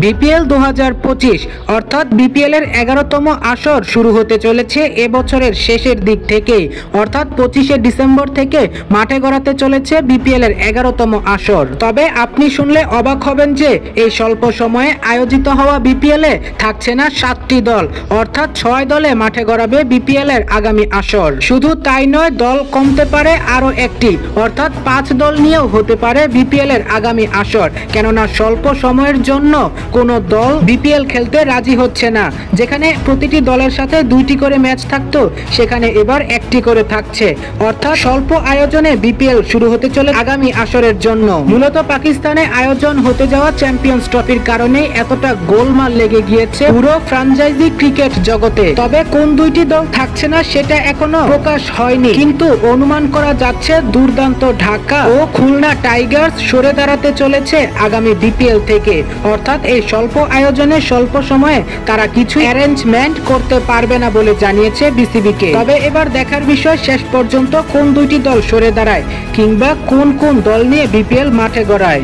BPL 2025 অর্থাৎ BPL এর 11তম আসর শুরু হতে চলেছে এবছরের শেষের দিক থেকে, অর্থাৎ 25শে ডিসেম্বর থেকে মাঠে গড়াতে চলেছে বিপিএল এর 11তম আসর। তবে আপনি শুনলে অবাক হবেন যে এই স্বল্প সময়ে আয়োজিত হওয়া বিপিএল এ থাকছে না 7টি দল, অর্থাৎ 6 দলে মাঠে গড়াবে বিপিএল এর আগামী আসর। শুধু তাই নয়, দল কমতে পারে আরো একটি, অর্থাৎ 5 দল নিয়েও হতে পারে বিপিএল এর আগামী আসর। কেননা স্বল্প সময়ের জন্য কোনো দল বিপিএল খেলতে রাজি হচ্ছে না। যেখানে প্রতিটি দলের সাথে 2টি করে ম্যাচ থাকতো, সেখানে এবার 1টি করে থাকছে, অর্থাৎ স্বল্প আয়োজনে বিপিএল শুরু হতে চলে আগামী আসরের জন্য। মূলত পাকিস্তানে আয়োজন হতে যাওয়া চ্যাম্পিয়ন্স ট্রফির কারণে এতটা গোলমাল লেগে গিয়েছে পুরো ফ্র্যাঞ্চাইজি ক্রিকেট জগতে। তবে কোন 2টি দল থাকছে না সেটা এখনো প্রকাশ হয়নি, কিন্তু অনুমান করা যাচ্ছে দুর্দান্ত ঢাকা ও খুলনা টাইগার্স সরে দাঁড়াতে চলেছে আগামী বিপিএল থেকে। অর্থাৎ এই স্বল্প আয়োজনে স্বল্প সময়ে তারা কিছু অ্যারেঞ্জমেন্ট করতে পারবে না বলে জানিয়েছে বিসিবিকে। তবে এবার দেখার বিষয় শেষ পর্যন্ত কোন 2টি দল সরে দাঁড়ায়, কিংবা কোন কোন দল নিয়ে বিপিএল মাঠে গড়ায়।